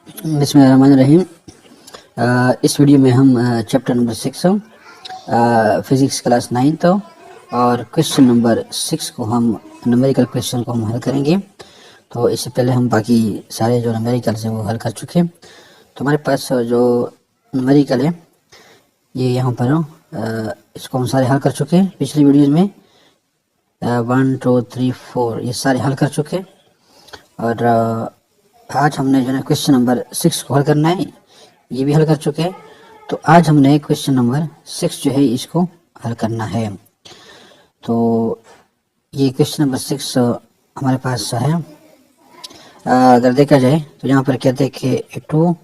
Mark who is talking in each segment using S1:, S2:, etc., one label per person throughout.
S1: बिस्मिल्लाहिर्रहमानिर्रहीम। इस वीडियो में हम चैप्टर नंबर 6 फिज़िक्स क्लास 9 और क्वेश्चन नंबर 6 को हम न्यूमेरिकल क्वेश्चन को हम हल करेंगे। तो इससे पहले हम बाकी सारे जो न्यूमेरिकल्स हैं वो हल कर चुके हैं। तो हमारे पास जो न्यूमेरिकल है ये यहाँ पर इसको हम सारे हल कर चुके हैं पिछली वीडियोज़ में। 1 2 3 4 ये सारे हल कर चुके हैं और आज हमने जो है क्वेश्चन नंबर 6 को हल करना है, ये भी हल कर चुके हैं। तो आज हमने क्वेश्चन नंबर 6 जो है इसको हल करना है। तो ये क्वेश्चन नंबर 6 हमारे पास है। अगर देखा जाए तो यहाँ पर कहते हैं कि 2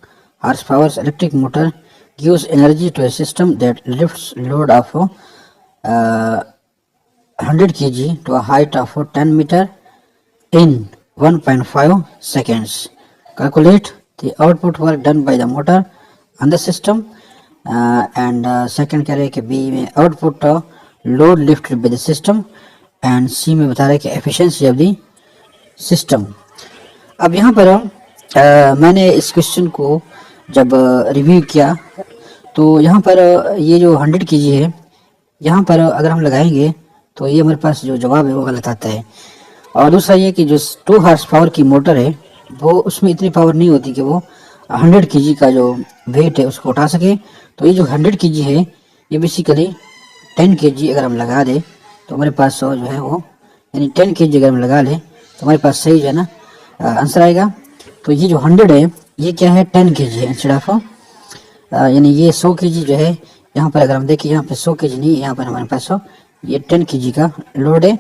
S1: horse power electric motor gives energy to a system that lifts load of 100 kg to a height of 10 meter in 1.5 seconds. Calculate the output work done by the motor on the system. And second कह रहे हैं कि B में output load lifted by the system and C में बता रहे हैं कि efficiency of the system. अब यहाँ पर मैंने इस क्वेश्चन को जब रिव्यू किया तो यहाँ पर ये जो 100 kg है यहाँ पर अगर हम लगाएंगे तो ये हमारे पास जो जवाब है वो गलत आता है। और दूसरा ये कि जो 2 हॉर्स पावर की मोटर है वो उसमें इतनी पावर नहीं होती कि वो 100 kg का जो वेट है उसको उठा सके। तो ये जो 100 kg है ये बेसिकली 10 kg अगर हम लगा दें तो हमारे पास जो है वो यानी 10 kg अगर हम लगा लें तो हमारे पास सही जो है ना आंसर आएगा। तो ये जो 100 है ये क्या है 10 kg है इंस्टेड ऑफ यानी ये 100 kg जो है यहाँ पर अगर हम देखें यहाँ पे 100 kg नहीं, यहाँ पर हमारे पास ये 10 kg का लोड है।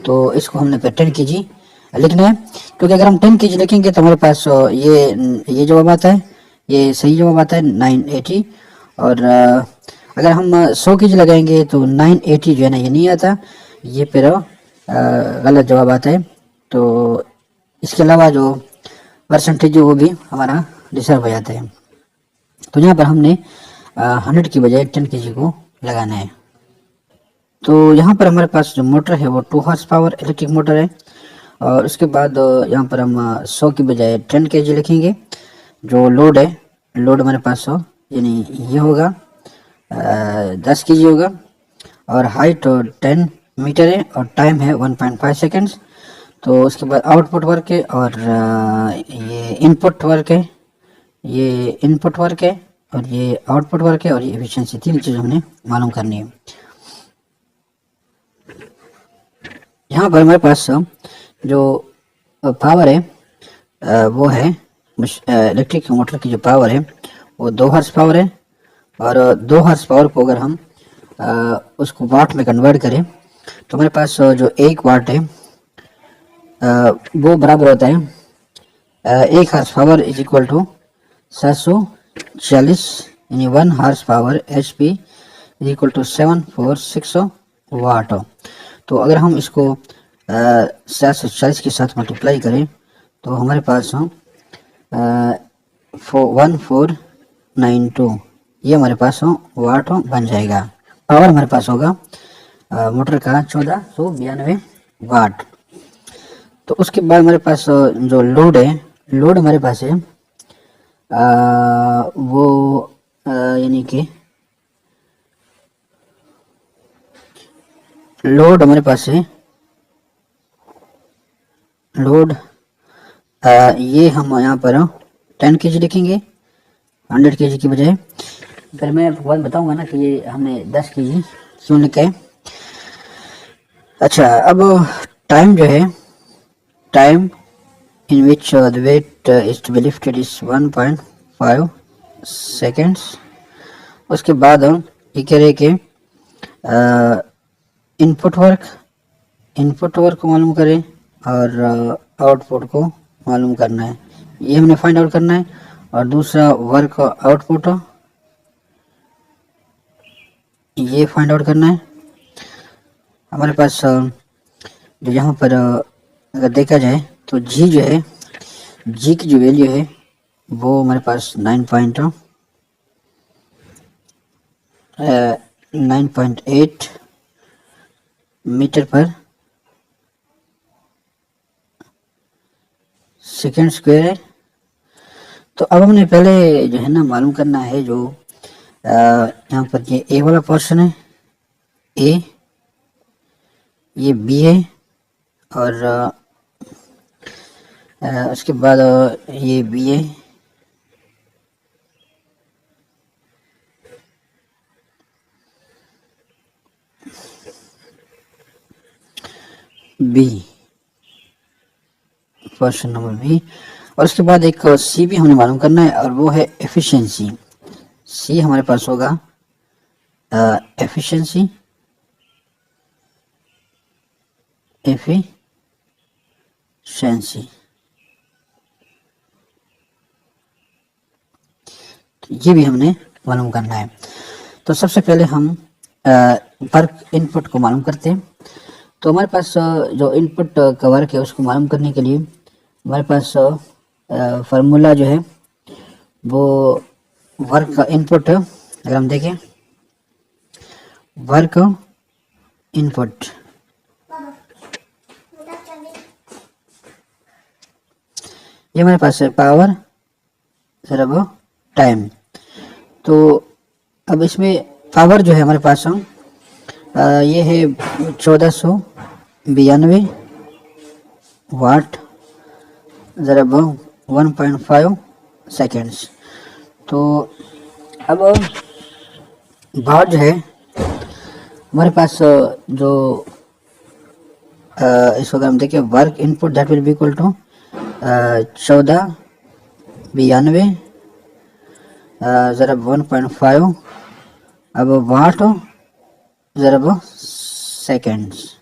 S1: तो इसको हमने पे 10 kg लिखना है, क्योंकि अगर हम 10 kg लिखेंगे तो हमारे पास ये जवाब आता है, ये सही जवाब आता है 980। और अगर हम 100 kg लगाएंगे तो 980 जो है ना ये नहीं आता, ये फिर गलत जवाब आता है। तो इसके अलावा जो परसेंटेज वो भी हमारा डिस्टर्ब हो जाता है। तो यहाँ पर हमने 100 की बजाय 10 kg को लगाना है। तो यहाँ पर हमारे पास जो मोटर है वो 2 हॉर्स पावर इलेक्ट्रिक मोटर है और उसके बाद यहाँ पर हम 100 की बजाय 10 kg लिखेंगे। जो लोड है, लोड हमारे पास यानी ये होगा 10 kg होगा और हाइट 10 मीटर है और टाइम है 1.5 सेकेंड्स। तो उसके बाद आउटपुट वर्क है और ये इनपुट वर्क है, ये इनपुट वर्क है और ये आउटपुट वर्क है और ये एफिशिएंसी, तीन चीज़ हमने मालूम करनी है। यहाँ पर हमारे पास जो पावर है वो है इलेक्ट्रिक मोटर की जो पावर है वो 2 हॉर्स पावर है और 2 हॉर्स पावर को अगर हम उसको वाट में कन्वर्ट करें तो हमारे पास जो 1 वाट है वो बराबर होता है 1 horse power is equal to 740 यानी 1 horse power HP is equal to 746 watt. तो अगर हम इसको 740 के साथ मल्टीप्लाई करें तो हमारे पास 1492 ये हमारे पास वाट बन जाएगा। पावर हमारे पास होगा मोटर का 1492 वाट। तो उसके बाद हमारे पास जो लोड है, लोड हमारे पास है वो यानी कि लोड हमारे पास है, लोड ये हम यहाँ पर 10 kg लिखेंगे 100 kg की बजाय। फिर मैं आपको बात बताऊंगा ना कि ये हमने 10 kg क्यों लिखा है। अच्छा, अब टाइम जो है, time in which the weight is to be lifted is 1.5 seconds. उसके बाद हम ये कह रहे कि इनपुट वर्क को मालूम करें और आउटपुट को मालूम करना है, ये हमने फाइंड आउट करना है। और दूसरा वर्क आउटपुट ये फाइंड आउट करना है। हमारे पास जो यहाँ पर अगर देखा जाए तो जी जो है, जी की जो वैल्यू है वो हमारे पास 9.8 मीटर पर सेकेंड स्क्वायर है। तो अब हमने पहले जो है ना मालूम करना है जो यहाँ पर ये ए वाला पोर्शन है, ए, ये बी है, और उसके बाद ये बी है, बी, क्वेश्चन नंबर बी। और उसके बाद एक सी भी हमें मालूम करना है, और वो है एफिशिएंसी। सी हमारे पास होगा एफिशिएंसी, एफिशिएंसी। तो ये भी हमने मालूम करना है। तो सबसे पहले हम वर्क इनपुट को मालूम करते हैं। तो हमारे पास जो इनपुट का वर्क है उसको मालूम करने के लिए हमारे पास फार्मूला जो है वो वर्क का इनपुट है। अगर हम देखें वर्क इनपुट, ये हमारे पास है पावर जरा टाइम। तो अब इसमें पावर जो है हमारे पास ये है 1492 वाट जरा 1.5 सेकेंड्स। तो अब वाट जो है हमारे पास जो इसको अगर हम देखें work input that will be equal to 1492 जरा 1.5 अब वाट जरा सेकेंड्स।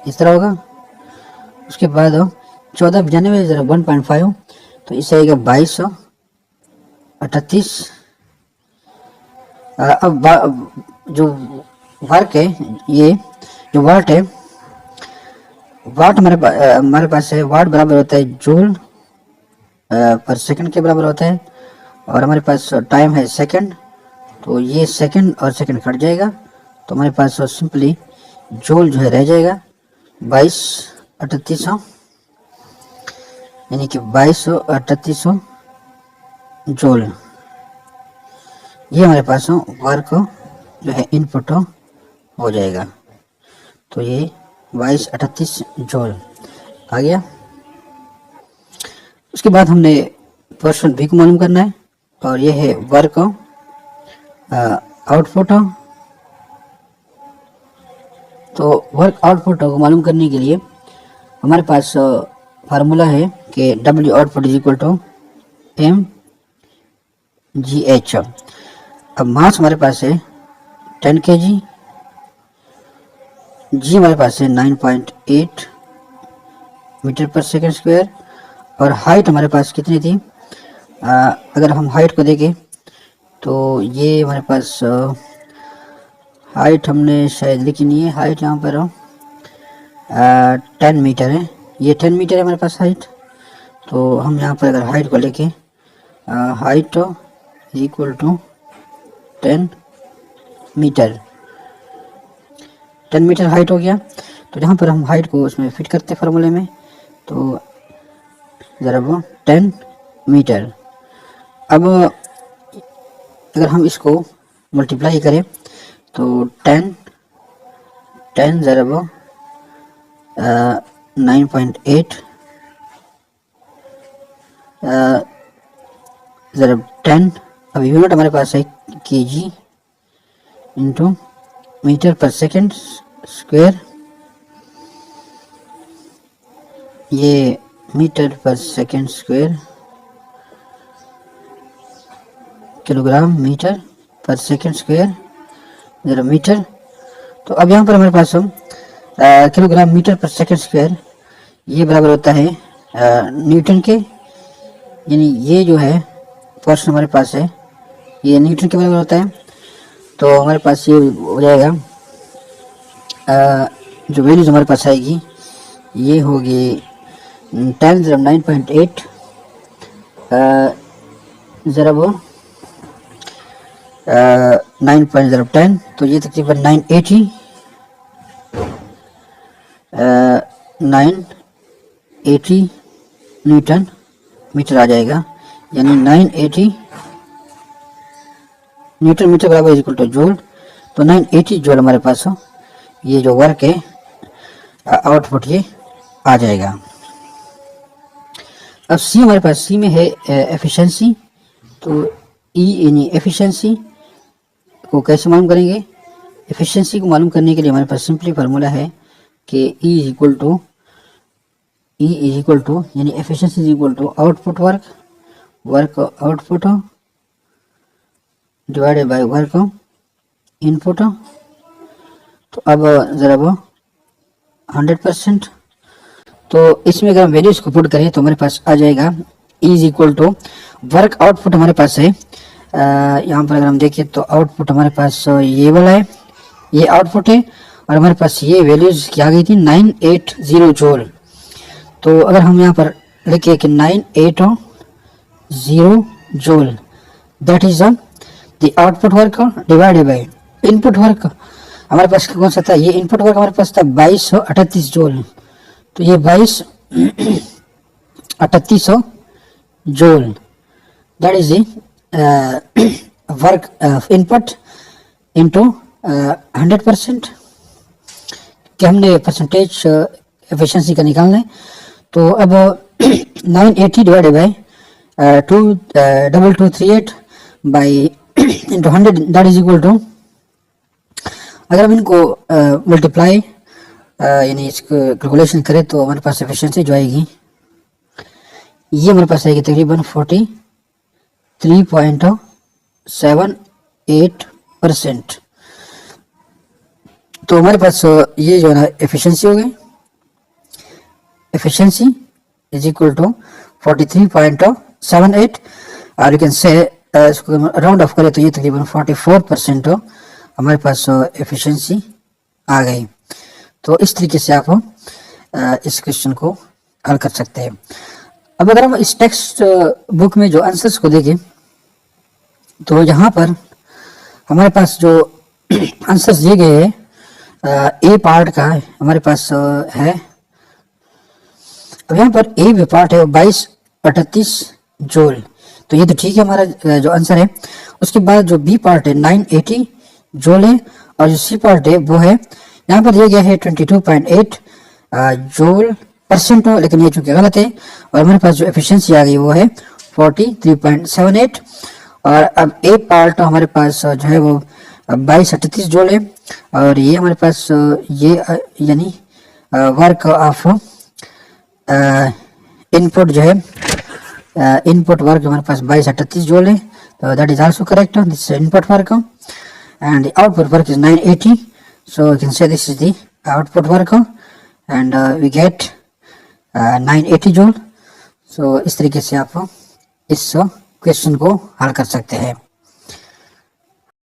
S1: इस तरह होगा। उसके बाद 1492 जरा 1.5, तो इससे आएगा 2238। अब जो वर्क है, ये जो वाट है, वाट हमारे पास है, वाट बराबर होता है जूल पर सेकंड के बराबर होता है, और हमारे पास टाइम है सेकंड। तो ये सेकंड और सेकंड कट जाएगा, तो हमारे पास सिंपली जूल जो है रह जाएगा 2238, यानी कि 2238 जूल। ये हमारे पास वर्क जो है इनपुट हो जाएगा। तो ये 2238 जूल आ गया। उसके बाद हमने पोर्शन बी को मालूम करना है, और ये है वर्क आउटपुट। तो वर्क आउटपुट को मालूम करने के लिए हमारे पास फार्मूला है कि W output is equal to mgh। अब मास हमारे पास है 10 kg, जी हमारे पास है 9.8 मीटर पर सेकेंड स्क्वायर, और हाइट हमारे पास कितनी थी, अगर हम हाइट को देखें तो ये हमारे पास हाइट हमने शायद लिखी नहीं है। हाइट यहाँ पर 10 मीटर है, ये 10 मीटर है हमारे पास हाइट। तो हम यहाँ पर अगर हाइट को लेके height equal to 10 metre, 10 metre height हो गया। तो जहाँ पर हम हाइट को उसमें फिट करते फार्मूले में, तो ज़रा वो 10 मीटर। अब अगर हम इसको मल्टीप्लाई करें तो 10 ज़रा वो 9.8 ज़रा 10। अब यूनिट हमारे पास है केजी इंटू मीटर पर सेकेंड स्क्वायर, ये मीटर पर सेकेंड स्क्वायर, किलोग्राम मीटर पर सेकेंड स्क्वायर जरा मीटर। तो अब यहाँ पर हमारे पास किलोग्राम मीटर पर सेकेंड स्क्वायर ये बराबर होता है न्यूटन के, यानी ये जो है पोर्शन हमारे पास है ये न्यूटन के बराबर होता है। तो हमारे पास ये हो जाएगा जो वैल्यूज हमारे पास आएगी ये होगी 10 ज़रा 9.8 ज़रा वो 9.010, तो ये तकरीबन 980 980 न्यूटन मीटर आ जाएगा, यानी 980 न्यूटन मीटर बराबर इज इक्वल टू जूल। तो 980 जूल हमारे पास ये जो वर्क है आउटपुट ये आ जाएगा। अब सी हमारे पास, सी में है एफिशिएंसी। तो ई यानी एफिशिएंसी को कैसे मालूम करेंगे? एफिशिएंसी को मालूम करने के लिए हमारे पास सिंपली फार्मूला है कि ई इज इक्वल टू यानी efficiency is equal to output work output divided by work input. तो अब ज़रा वो 100%। तो इसमें अगर हम वैल्यूज को पुट करें तो हमारे पास आ जाएगा E is equal to work output हमारे पास है। यहाँ पर अगर हम देखें तो आउटपुट हमारे पास ये वाला है, ये आउटपुट है, और हमारे पास ये वैल्यूज क्या आ गई थी 980 जूल। तो अगर हम यहाँ पर लिखे कि 980 joule that is the output work divided by input work. हमारे पास कौन सा था? ये इनपुट वर्क हमारे पास था 2238 जूल। तो ये 2238 joule that is the work input into 100%। कि हमने परसेंटेज एफिशिएंसी का निकालना है। तो अब 980 divided by 2238 by into 100 that is equal to, अगर हम इनको मल्टीप्लाई यानी इसको कैलकुलेशन करें तो हमारे पास एफिशिएंसी जो आएगी ये हमारे पास आएगी तकरीबन 43.78%। तो हमारे पास ये जो है ना एफिशिएंसी हो गई, एफिशिएंसी इज इक्वल टू 43.78, और यू कैन से इसको राउंड ऑफ करें तो ये तकरीबन 44% हमारे पास एफिशिएंसी आ गई। तो इस तरीके से आप इस क्वेश्चन को हल कर सकते हैं। अब अगर हम इस टेक्स्ट बुक में जो आंसर्स को देखें तो यहाँ पर हमारे पास जो आंसर्स दिए गए हैं ए पार्ट का हमारे पास है। अब यहाँ पर ए पार्ट है 2238 जूल, तो ये तो ठीक है हमारा जो आंसर है। उसके बाद जो बी पार्ट है 980 जूल है, और जो सी पार्ट है वो है यहाँ पर दिया गया है 22.8 जूल परसेंट, लेकिन ये चूंकि गलत है। और हमारे पास जो एफिशिएंसी आ गई वो है 43.78। और अब ए पार्ट हमारे पास जो है वो 2238 जूल है, और ये हमारे पास ये यानी वर्क ऑफ इनपुट जो है इनपुट वर्क हमारे पास 2238 जूल है। तो that is also correct, this is input work and the output work is 980, so you can say this is the output work and we get 980 joule। so इस तरीके से आप इस क्वेश्चन को हल कर सकते हैं।